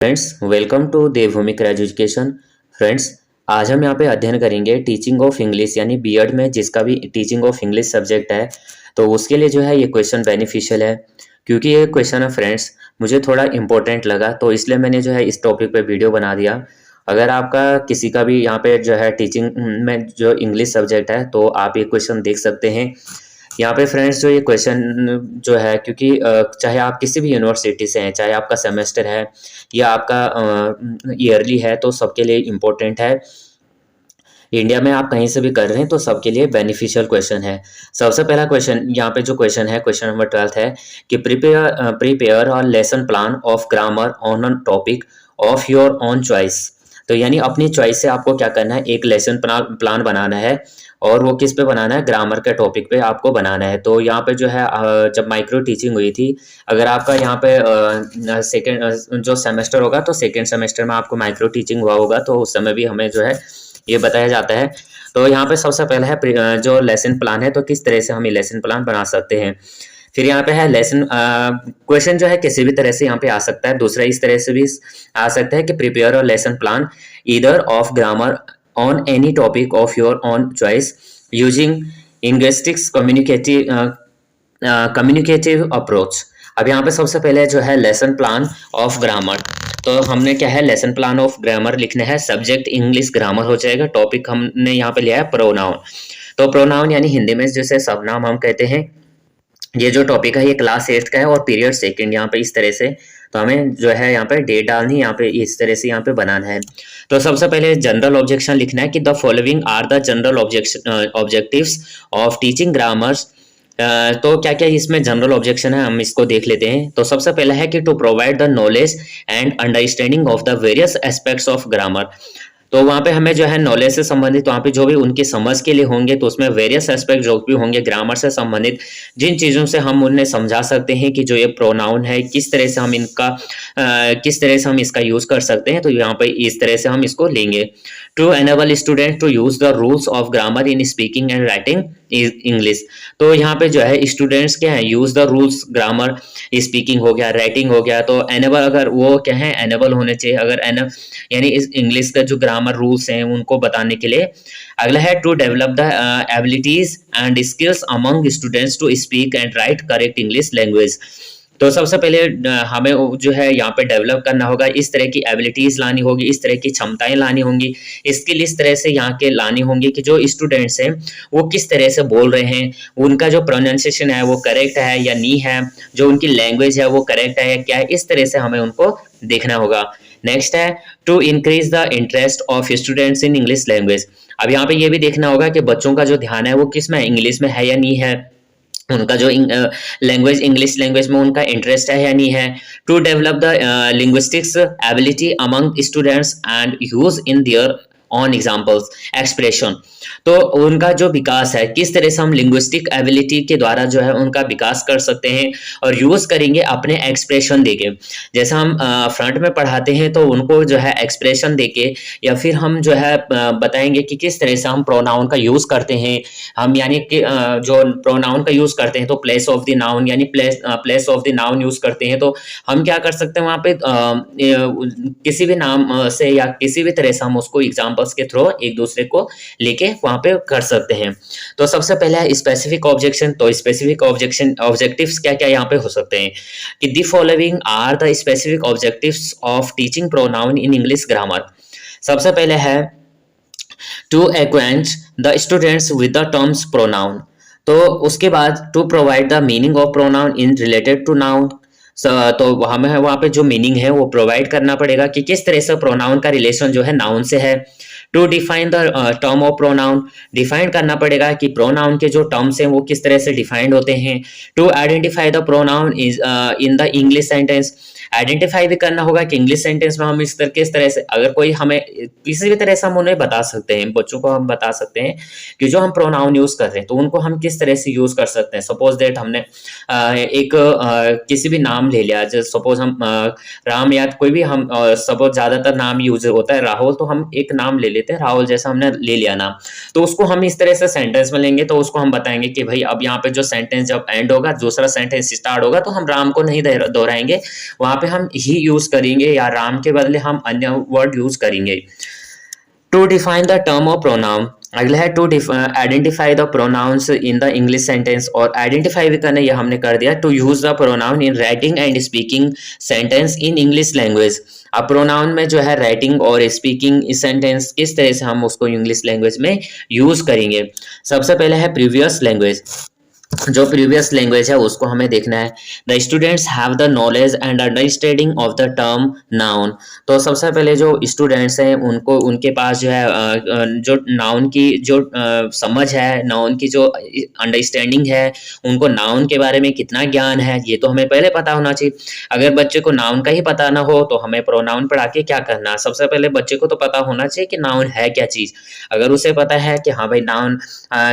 Friends, welcome to Devbhoomi craze education. Friends, आज हम यहाँ पे अध्ययन करेंगे टीचिंग ऑफ इंग्लिश, यानी बीएड में जिसका भी टीचिंग ऑफ इंग्लिश सब्जेक्ट है तो उसके लिए जो है ये क्वेश्चन बेनिफिशियल है। क्योंकि ये क्वेश्चन है फ्रेंड्स, मुझे थोड़ा इम्पोर्टेंट लगा तो इसलिए मैंने जो है इस टॉपिक पे वीडियो बना दिया। अगर आपका किसी का भी यहाँ पे जो है टीचिंग में जो इंग्लिश सब्जेक्ट है तो आप ये क्वेश्चन देख सकते हैं। यहाँ पे फ्रेंड्स जो ये क्वेश्चन जो है, क्योंकि चाहे आप किसी भी यूनिवर्सिटी से हैं, चाहे आपका सेमेस्टर है या आपका ईयरली है, तो सबके लिए इम्पोर्टेंट है। इंडिया में आप कहीं से भी कर रहे हैं तो सबके लिए बेनिफिशियल क्वेश्चन है। सबसे पहला क्वेश्चन यहाँ पे जो क्वेश्चन है, क्वेश्चन नंबर 12 है कि प्रिपेयर और lesson plan of grammar on a topic of your own choice. तो यानी अपनी चॉइस से आपको क्या करना है, एक लेसन प्लान बनाना है और वो किस पे बनाना है, ग्रामर के टॉपिक पे आपको बनाना है। तो यहाँ पे जो है जब माइक्रो टीचिंग हुई थी, अगर आपका यहाँ पे सेकेंड जो सेमेस्टर होगा तो सेकेंड सेमेस्टर में आपको माइक्रो टीचिंग हुआ होगा, तो उस समय भी हमें जो है ये बताया जाता है। तो यहाँ पे सबसे पहला है जो लेसन प्लान है, तो किस तरह से हम ये लेसन प्लान बना सकते हैं। फिर यहाँ पे है लेसन क्वेश्चन जो है किसी भी तरह से यहाँ पे आ सकता है। दूसरा इस तरह से भी आ सकता है कि प्रिपेयर और lesson plan either of grammar on any topic of your own choice using linguistics communicative approach. अब यहाँ पे सबसे पहले जो है लेसन प्लान ऑफ ग्रामर, तो हमने क्या है, लेसन प्लान ऑफ ग्रामर लिखना है। सब्जेक्ट इंग्लिश ग्रामर हो जाएगा। टॉपिक हमने यहाँ पे लिया है प्रोनाउन। तो प्रोनाउन यानी हिंदी में जैसे सबनाम हम कहते हैं। ये जो टॉपिक है ये क्लास 8 का है और पीरियड सेकंड, यहाँ पे इस तरह से। तो हमें जो है यहाँ पे डेट डालनी है, यहाँ पे इस तरह से यहाँ पे बनाना है। तो सबसे पहले जनरल ऑब्जेक्शन लिखना है कि the following are the general objectives of teaching grammars. तो क्या क्या इसमें जनरल ऑब्जेक्शन है, हम इसको देख लेते हैं। तो सबसे पहला है कि to provide the knowledge and understanding of the various aspects of grammar. तो वहाँ पे हमें जो है नॉलेज से संबंधित वहाँ पे जो भी उनकी समझ के लिए होंगे, तो उसमें वेरियस एस्पेक्ट जो भी होंगे ग्रामर से संबंधित, जिन चीज़ों से हम उन्हें समझा सकते हैं कि जो ये प्रोनाउन है किस तरह से हम इनका किस तरह से हम इसका यूज़ कर सकते हैं। तो यहाँ पे इस तरह से हम इसको लेंगे। To enable student to use the rules of grammar in speaking and writing English. तो यहाँ पे जो है स्टूडेंट्स क्या है, use the rules grammar, speaking हो गया, राइटिंग हो गया। तो एनेबल, अगर वो क्या है, एनेबल होने चाहिए। अगर यानी इस इंग्लिश का जो ग्रामर रूल्स हैं उनको बताने के लिए। अगला है to develop the abilities and skills among students to speak and write correct English language. तो सबसे पहले हमें जो है यहाँ पे डेवलप करना होगा, इस तरह की एबिलिटीज लानी होगी, इस तरह की क्षमताएं लानी होंगी, स्किल इस तरह से यहाँ के लानी होंगी कि जो स्टूडेंट्स हैं वो किस तरह से बोल रहे हैं, उनका जो प्रोनाउंसिएशन है वो करेक्ट है या नहीं है, जो उनकी लैंग्वेज है वो करेक्ट है या क्या है, इस तरह से हमें उनको देखना होगा। नेक्स्ट है to increase the interest of students in English language. अब यहाँ पे ये भी देखना होगा कि बच्चों का जो ध्यान है वो किस में, इंग्लिश में है या नहीं है, उनका जो लैंग्वेज इंग्लिश लैंग्वेज में उनका इंटरेस्ट है या नहीं है। To develop the linguistics ability among students and use in their own examples expression. तो उनका जो विकास है, किस तरह से हम लिंग्विस्टिक एबिलिटी के द्वारा जो है उनका विकास कर सकते हैं और यूज करेंगे अपने एक्सप्रेशन देके। जैसा हम फ्रंट में पढ़ाते हैं तो उनको जो है एक्सप्रेशन देके, या फिर हम जो है बताएंगे कि किस तरह से हम प्रोनाउन का यूज करते हैं। हम यानी कि जो प्रोनाउन का यूज करते हैं तो प्लेस ऑफ द नाउन, यानी place of the noun use करते हैं। तो हम क्या कर सकते हैं वहाँ पे किसी भी नाम से या किसी भी तरह से हम उसको एग्जाम्पल्स के थ्रू एक दूसरे को लेके वहां पे कर सकते हैं। तो सबसे पहले है स्पेसिफिक ऑब्जेक्शन। तो स्पेसिफिक ऑब्जेक्शन ऑब्जेक्टिव्स क्या क्या यहाँ पे हो सकते हैं कि the following are the specific objectives of teaching pronoun in English grammar. सबसे पहले है to acquaint the students with the terms pronoun. तो उसके बाद to provide the meaning of pronoun in related to noun. तो हमें वहाँ पे जो मीनिंग है वो प्रोवाइड करना पड़ेगा कि किस तरह से प्रोनाउन का रिलेशन जो है नाउन से है। To define the term of pronoun, define करना पड़ेगा कि प्रोनाउन के जो टर्म्स हैं वो किस तरह से डिफाइंड होते हैं। To identify the pronoun is in the English sentence, identify भी करना होगा कि इंग्लिश सेंटेंस में हम किस तरह से, अगर कोई हमें किसी भी तरह से हम उन्हें बता सकते हैं, बच्चों को हम बता सकते हैं कि जो हम प्रोनाउन यूज कर रहे हैं तो उनको हम किस तरह से यूज कर सकते हैं। सपोज दैट हमने एक किसी भी नाम ले लिया, जैसे सपोज हम राम या कोई भी, हम सपोज ज्यादातर नाम यूज होता है राहुल, तो हम एक नाम ले लेते हैं राहुल, जैसा हमने ले लिया नाम, तो उसको हम इस तरह से सेंटेंस में लेंगे। तो उसको हम बताएंगे कि भाई अब यहाँ पे जो सेंटेंस जब एंड होगा दूसरा सेंटेंस स्टार्ट होगा तो हम राम को नहीं दोहराएंगे, वहां पे हम ही यूज करेंगे या राम के बदले हम अन्य वर्ड यूज करेंगे। To define the term of pronoun, अगला है to identify the pronouns in the English sentence, और आइडेंटिफाई भी करना ये हमने कर दिया। To use the pronoun in writing and speaking sentence in English language. अब प्रोनाउन में जो है राइटिंग और स्पीकिंग स्सेंटेंस किस तरह से हम उसको इंग्लिश लैंग्वेज में यूज करेंगे। सबसे पहले है प्रीवियस लैंग्वेज, जो प्रीवियस लैंग्वेज है उसको हमें देखना है। The students have the knowledge and understanding of the term noun. तो सबसे पहले जो स्टूडेंट्स हैं उनको उनके पास जो है जो नाउन की जो समझ है, नाउन की जो अंडरस्टैंडिंग है, उनको नाउन के बारे में कितना ज्ञान है ये तो हमें पहले पता होना चाहिए। अगर बच्चे को नाउन का ही पता ना हो तो हमें प्रोनाउन पढ़ा के क्या करना। सबसे पहले बच्चे को तो पता होना चाहिए कि नाउन है क्या चीज़। अगर उसे पता है कि हाँ भाई नाउन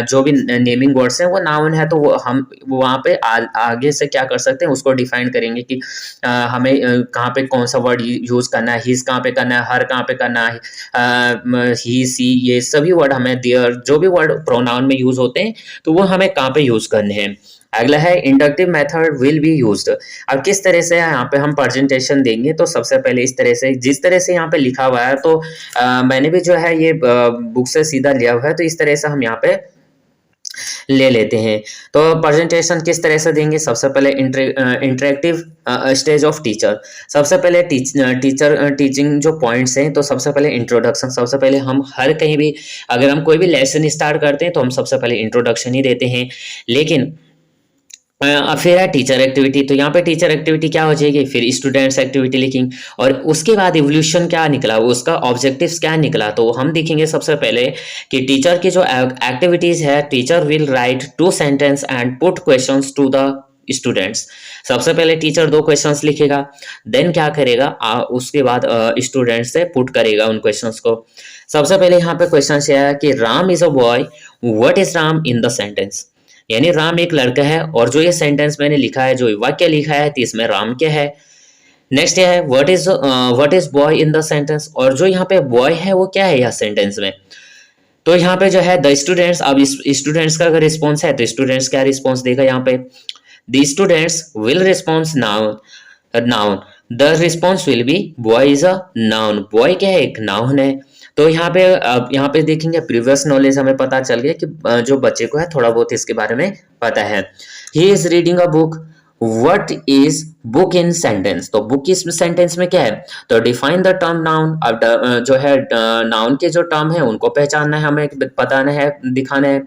जो भी नेमिंग वर्ड्स हैं वो नाउन है, तो हम वहाँ पे आगे से क्या कर सकते हैं उसको डिफाइन करेंगे कि हमें कहाँ पे कौन सा वर्ड यूज करना है, हिज कहाँ पे करना है, हर कहाँ पे करना है, ही सी, ये सभी वर्ड हमें देयर जो भी वर्ड प्रोनाउन में यूज होते हैं तो वो हमें कहाँ पे यूज करने हैं। अगला है inductive method will be used. अब किस तरह से यहाँ पे हम प्रेजेंटेशन देंगे, तो सबसे पहले इस तरह से जिस तरह से यहाँ पे लिखा हुआ है, तो मैंने भी जो है ये बुक से सीधा लिया हुआ है, तो इस तरह से हम यहाँ पे ले लेते हैं। तो प्रेजेंटेशन किस तरह से देंगे, सबसे पहले इंटरेक्टिव स्टेज ऑफ टीचर। सबसे पहले टीचर टीचिंग जो पॉइंट्स हैं, तो सबसे पहले इंट्रोडक्शन। सबसे पहले हम हर कहीं भी अगर हम कोई भी लेसन स्टार्ट करते हैं तो हम सबसे पहले इंट्रोडक्शन ही देते हैं। लेकिन फिर है टीचर एक्टिविटी, तो यहाँ पे टीचर एक्टिविटी क्या हो जाएगी, फिर स्टूडेंट्स एक्टिविटी लिखेंगे, और उसके बाद इवोल्यूशन क्या निकला, उसका ऑब्जेक्टिव्स क्या निकला, तो हम देखेंगे सबसे पहले कि टीचर की जो एक्टिविटीज है, teacher will write 2 sentence and put questions to the students. सबसे पहले टीचर 2 क्वेश्चंस लिखेगा, देन क्या करेगा उसके बाद स्टूडेंट्स से पुट करेगा उन क्वेश्चंस को। सबसे पहले यहाँ पे क्वेश्चन है कि Ram is a boy, what is Ram in the sentence, यानी राम एक लड़का है, और जो ये सेंटेंस मैंने लिखा है, जो वाक्य लिखा है, तो इसमें राम क्या है। नेक्स्ट है what is boy in the sentence, और जो यहाँ पे बॉय है वो क्या है यह सेंटेंस में। तो यहाँ पे जो है द स्टूडेंट्स, अब स्टूडेंट्स का अगर रिस्पॉन्स है तो स्टूडेंट्स क्या रिस्पॉन्स देगा, यहाँ पे the students will response noun, the response will be boy is a noun, boy क्या है, एक नाउन है। तो यहाँ पे देखेंगे प्रीवियस नॉलेज हमें पता चल गया कि जो बच्चे को है थोड़ा बहुत इसके बारे में पता है। He is reading a book, what is book in sentence, तो बुक इस सेंटेंस में क्या है, तो डिफाइन द टर्म नाउन। अब जो है नाउन के जो टर्म है उनको पहचानना है, हमें बताना है, दिखाना है।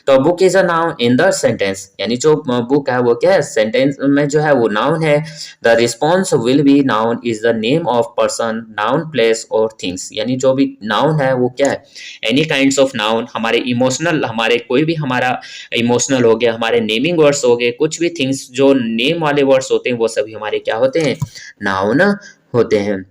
तो book is a noun in the sentence, यानी जो बुक है वो क्या है, सेंटेंस में जो है वो नाउन है। The response will be noun is the name of person, noun, place और थिंग्स, यानी जो भी नाउन है वो क्या है, एनी काइंड्स ऑफ नाउन, हमारे इमोशनल, हमारे कोई भी हमारा इमोशनल हो गया, हमारे नेमिंग वर्ड्स हो गए, कुछ भी थिंग्स जो नेम वाले वर्ड्स होते हैं वो सभी हमारे क्या होते हैं, नाउन होते हैं।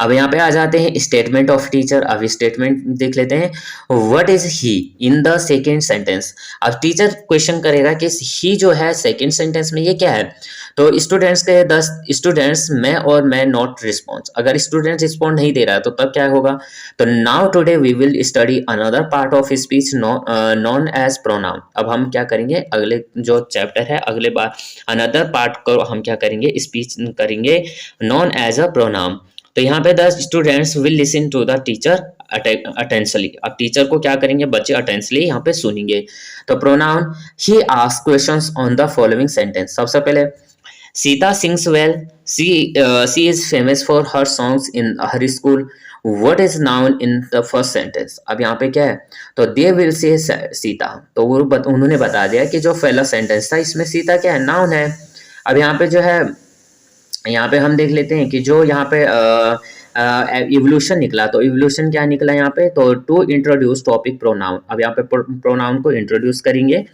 अब यहाँ पे आ जाते हैं स्टेटमेंट ऑफ टीचर। अब स्टेटमेंट देख लेते हैं, what is he in the second sentence. अब टीचर क्वेश्चन करेगा कि ही जो है सेकेंड सेंटेंस में ये क्या है, तो स्टूडेंट्स के 10 स्टूडेंट्स मैं और मैं नॉट रिस्पॉन्स, अगर स्टूडेंट रिस्पॉन्ड नहीं दे रहा तो तब क्या होगा, तो now today we will study another part of speech known as pronoun. अब हम क्या करेंगे, अगले जो चैप्टर है अगले बार अनदर पार्ट को हम क्या करेंगे, स्पीच करेंगे नॉन एज अ प्रोनाउन। तो यहाँ पे the students will listen to the teacher attentively. अब टीचर को क्या करेंगे, बच्चे अटेंशनली यहाँ पे सुनेंगे। तो pronoun he ask questions on the following sentence. सबसे पहले Sita sings well, she is famous for her songs in her school, what is noun in the first sentence. अब यहाँ पे क्या है, तो दे विल से सीता, तो वो उन्होंने बता दिया कि जो पहला सेंटेंस था इसमें सीता क्या है, नाउन है। अब यहाँ पे जो है, यहाँ पे हम देख लेते हैं कि जो यहाँ पे इवोल्यूशन निकला, तो इवोल्यूशन क्या निकला यहाँ पे, तो टू इंट्रोड्यूस टॉपिक प्रोनाउन। अब यहाँ पे प्रोनाउन को इंट्रोड्यूस करेंगे।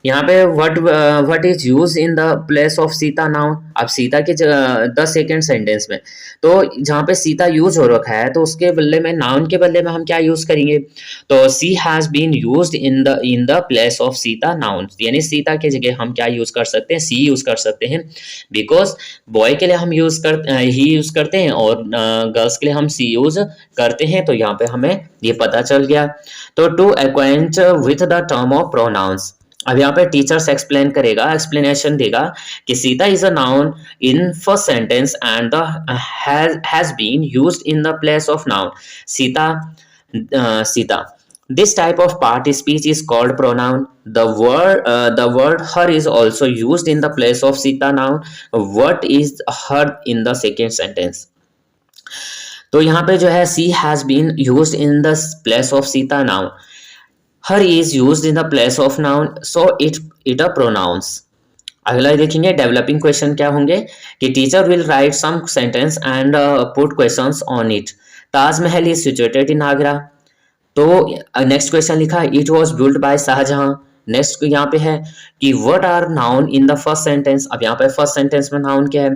यहाँ पे what is use in the place of Sita noun. अब सीता के 10 सेकेंड सेंटेंस में, तो जहाँ पे सीता यूज हो रखा है तो उसके बदले में, नाउन के बदले में हम क्या यूज करेंगे, तो she has been used in the place of Sita noun, यानी सीता के जगह हम क्या यूज कर सकते हैं, सी यूज कर सकते हैं। बिकॉज बॉय के लिए हम ही यूज करते हैं और गर्ल्स के लिए हम सी यूज करते हैं, तो यहाँ पे हमें ये पता चल गया। तो to acquaint with the term of pronouns, अब यहाँ पे टीचर्स एक्सप्लेन करेगा, एक्सप्लेनेशन देगा कि Sita is a noun in first sentence and the has been used in the place of noun. Sita, Sita, this type of part speech is called pronoun. The word her is also used in the place of Sita noun. What is her in the second sentence? तो यहाँ पे जो है she has been used in the place of Sita noun, her is used in the place of noun, so it a pronouns. अगला देखेंगे developing question क्या होंगे कि teacher will write some sentence and put questions on it. Taj Mahal is situated in Agra. तो next question लिखा it was built by Shah Jahan. Next यहाँ पे है कि what are noun in the first sentence. अब यहाँ पे फर्स्ट सेंटेंस में नाउन क्या है,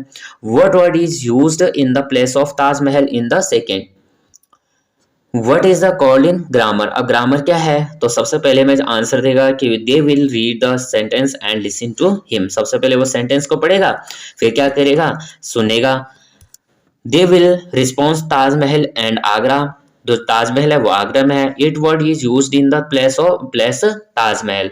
what word is used in the place of Taj Mahal in the second. What is the called in grammar. अब ग्रामर क्या है, तो सबसे पहले मैं आंसर देगा कि they will read the sentence and listen to him. सबसे पहले वो सेंटेंस को पढ़ेगा, फिर क्या करेगा, सुनेगा। They will response Taj Mahal and Agra. जो ताजमहल है वो आगरा में है। It word is used in the place Taj Mahal.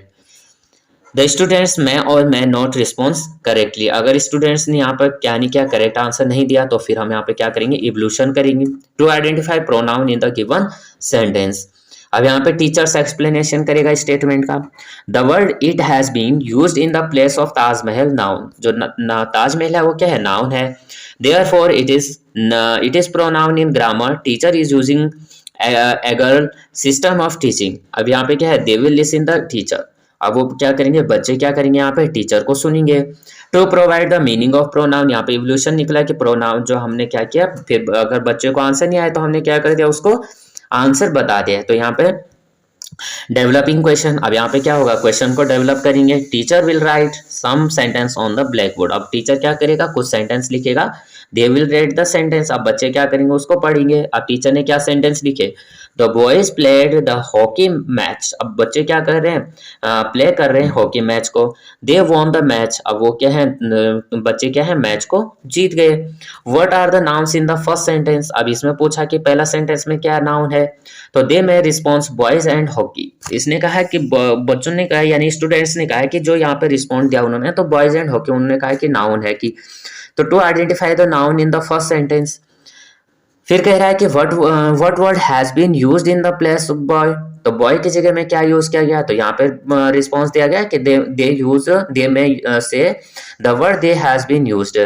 The students मैं और मैं नॉट रिस्पॉन्स करेक्टली। अगर स्टूडेंट्स ने यहाँ पर क्या नहीं किया, करेक्ट आंसर नहीं दिया, तो फिर हम यहाँ पे क्या करेंगे, इवोल्यूशन करेंगे to identify pronoun in the given sentence. अब यहाँ पे टीचर्स एक्सप्लेनेशन करेगा स्टेटमेंट का। The word it has been used in the place of Taj Mahal noun. जो ताजमहल है वो क्या है, नाउन है। Therefore it is pronoun in grammar. Teacher is using eager system of teaching. अब यहाँ पे क्या है, they will listen the teacher. अब वो क्या करेंगे, बच्चे क्या करेंगे, यहाँ पे टीचर को सुनेंगे। To provide the meaning of pronoun. यहाँ पे इवोल्यूशन निकला कि प्रोनाउन जो हमने क्या किया, फिर अगर बच्चे को आंसर नहीं आया तो हमने क्या कर दिया, उसको आंसर बता दिया। तो यहाँ पे डेवलपिंग क्वेश्चन। अब यहाँ पे क्या होगा, क्वेश्चन को डेवलप करेंगे। Teacher will write some sentence on the black board. अब टीचर क्या करेगा, कुछ सेंटेंस लिखेगा। They will read the sentence. अब बच्चे क्या करेंगे, उसको पढ़ेंगे। अब टीचर ने क्या सेंटेंस लिखे, the boys played the hockey match. अब बच्चे क्या कर रहे हैं, प्ले कर रहे हैं हॉकी मैच को। They won the match. अब वो क्या है, बच्चे क्या है, मैच को जीत गए। What are the nouns in the first sentence. अब इसमें पूछा कि पहला सेंटेंस में क्या नाउन है, तो दे में रिस्पॉन्स बॉयज एंड हॉकी। इसने कहा कि बच्चों ने कहा, यानी स्टूडेंट्स ने कहा कि जो यहाँ पे रिस्पॉन्स दिया उन्होंने, तो बॉयज एंड हॉकी उन्होंने कहा कि नाउन है कि। तो to identify the noun in the first sentence. फिर कह रहा है कि what word has been used in the place of boy. तो बॉय की जगह में क्या यूज किया गया, तो यहाँ पे रिस्पॉन्स दिया गया कि दे में से the word they has been used.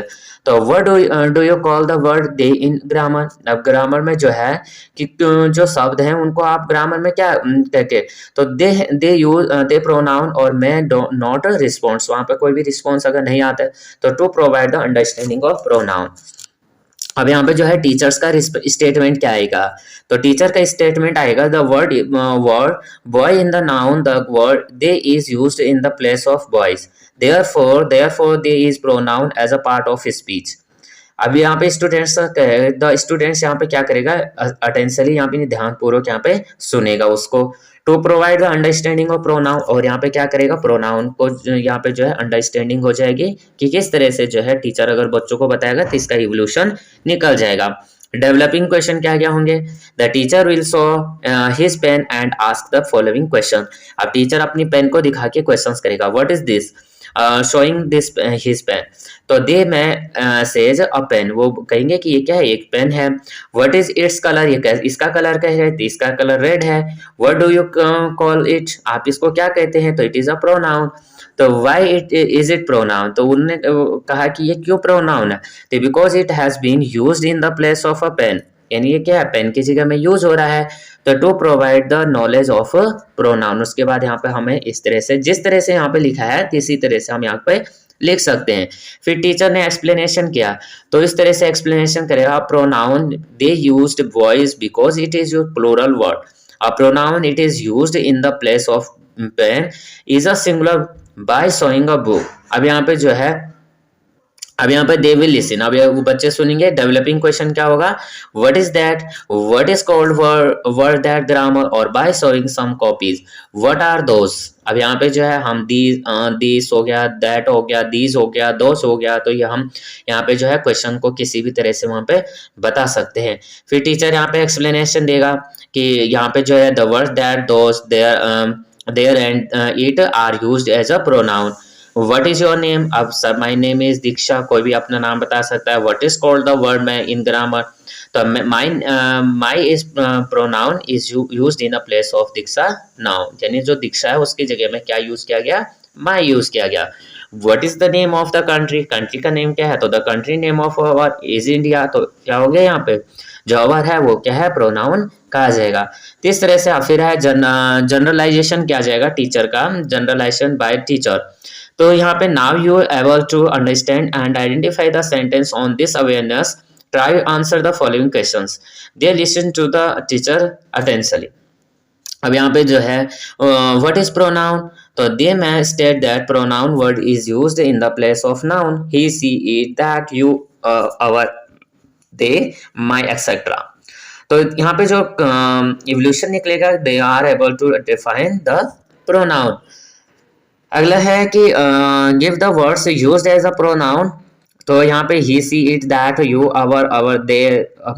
तो word do you call the word they in grammar. अब ग्रामर में जो है कि जो शब्द हैं उनको आप ग्रामर में क्या कहते, तो दे यूज दे प्रोनाउन और मैं नॉट रिस्पॉन्स। वहां पे कोई भी रिस्पॉन्स अगर नहीं आता है तो to provide the understanding of pronoun. अब यहाँ पे जो है टीचर्स का स्टेटमेंट क्या आएगा, तो टीचर का स्टेटमेंट आएगा the word boy in the noun, the word they is used in the place of boys. Therefore they is pronoun as a part of speech. अब यहाँ पे स्टूडेंट्स यहाँ पे क्या करेगा, अटेंशनली यहाँ पे ध्यानपूर्वक यहाँ पे सुनेगा उसको। To provide the understanding of pronoun, और यहाँ पे क्या करेगा, प्रोनाउन को यहाँ पे जो है अंडरस्टैंडिंग हो जाएगी कि किस तरह से जो है टीचर अगर बच्चों को बताएगा तो इसका इवोल्यूशन निकल जाएगा। डेवलपिंग क्वेश्चन क्या क्या होंगे, the teacher will show his pen and ask the following question. अब टीचर अपनी पेन को दिखा के क्वेश्चन करेगा, what is this, showing this his pen. तो दे में सेज अ पेन, वो कहेंगे कि ये क्या है, एक पेन है। व्हाट इज इट्स कलर, ये इसका कलर क्या है, तो इसका कलर रेड है। What do you call it, आप इसको क्या कहते हैं, तो इट इज अ प्रोनाउन। तो why it is it pronoun, तो उन्होंने कहा कि ये क्यों प्रोनाउन है, तो because it has been used in the place of a pen, यानी ये क्या है, पेन की जगह में यूज हो रहा है। तो to provide the knowledge of pronoun. उसके बाद यहाँ पे हमें इस तरह से, जिस तरह से यहाँ पे लिखा है इसी तरह से हम यहाँ पे लिख सकते हैं। फिर टीचर ने एक्सप्लेनेशन किया, तो इस तरह से एक्सप्लेनेशन करेगा, pronoun they used boys because it is your plural word. A pronoun it is used in the place of pen is a singular by showing a book. अब यहाँ पे जो है, अब यहाँ पे दे विल लिसन, अब वो बच्चे सुनेंगे। डेवलपिंग क्वेश्चन क्या होगा, what is that, what is called word that grammar, और by showing some copies, what are those. अब यहाँ पे जो है हम दीस हो गया, दैट हो गया, दीज हो गया, दोस हो गया, तो ये हम यहाँ पे जो है क्वेश्चन को किसी भी तरह से वहाँ पे बता सकते हैं। फिर टीचर यहाँ पे एक्सप्लेनेशन देगा कि यहाँ पे जो है the word that those there there and it are used as a pronoun. What is your name? अब sir my name is Diksha, कोई भी अपना नाम बता सकता है। What is called the word मैं इन ग्रामर, तो my my is pronoun is used in a place of Diksha noun, यानी जो दीक्षा है उसकी जगह में क्या यूज किया गया? माय यूज किया गया। What is the name of the country, country का नेम क्या है? तो the country name of our is India, तो क्या हो गया यहाँ पे? जो अवर है वो क्या है? प्रोनाउन कहा जाएगा। तो इस तरह से फिर है जनरलाइजेशन किया जाएगा टीचर का, जनरलाइजेशन बाय टीचर। तो यहाँ पे now you able to understand and identify the sentence on this awareness, try answer the following questions, they listen to the teacher attentively. अब यहाँ पे जो है व्हाट इज प्रोनाउन, तो they may state that pronoun word is used in the place of noun, he she it that you our they my etcetera. तो यहाँ पे जो इवोल्यूशन निकलेगा, they are able to define the pronoun. अगला है कि give the words used as a pronoun, तो यहाँ पे he she it that you our they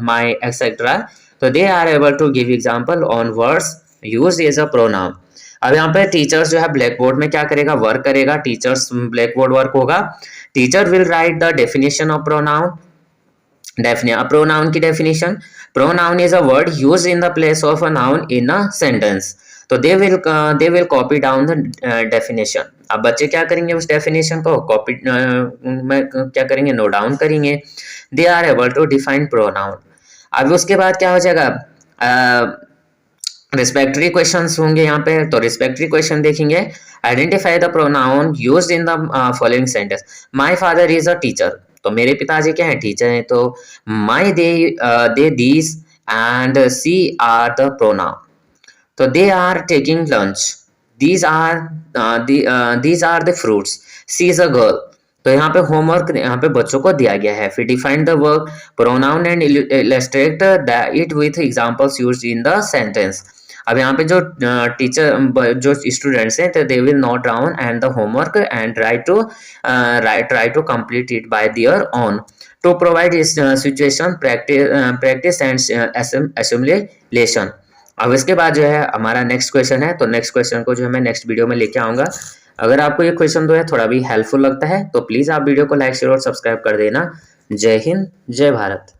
my etcetera, तो they are able to give example on words used as a pronoun. अब यहाँ पे टीचर्स जो है ब्लैक बोर्ड में क्या करेगा? वर्क करेगा। टीचर्स ब्लैक बोर्ड वर्क होगा। Teacher will write the definition of pronoun. Pronoun की definition, pronoun is a word used in the place of a noun in a sentence, तो they will copy down the definition. अब बच्चे क्या करेंगे? उस definition को copy में क्या करेंगे? नोट डाउन करेंगे। They are able to define pronoun. अब उसके बाद क्या हो जाएगा? रिस्पेक्टरी क्वेश्चंस होंगे यहाँ पे, तो रिस्पेक्टरी क्वेश्चन देखेंगे। Identify the pronoun used in the following sentence. My father is a teacher, तो मेरे पिताजी क्या है? टीचर हैं। तो my they these and she are the pronoun, तो they are taking lunch, these are the fruits, she is a girl. तो यहाँ पे होमवर्क यहाँ पे बच्चों को दिया गया है। फिर define the work pronoun and illustrate it with examples used in the sentence. अब यहाँ पे जो टीचर जो स्टूडेंट्स हैं, तो they will note down and the homework and try to complete it by their own to provide situation practice and assimilation. अब इसके बाद जो है हमारा नेक्स्ट क्वेश्चन है, तो नेक्स्ट क्वेश्चन को जो है मैं नेक्स्ट वीडियो में लेके आऊंगा। अगर आपको ये क्वेश्चन जो है थोड़ा भी हेल्पफुल लगता है तो प्लीज आप वीडियो को लाइक शेयर और सब्सक्राइब कर देना। जय हिंद, जय भारत।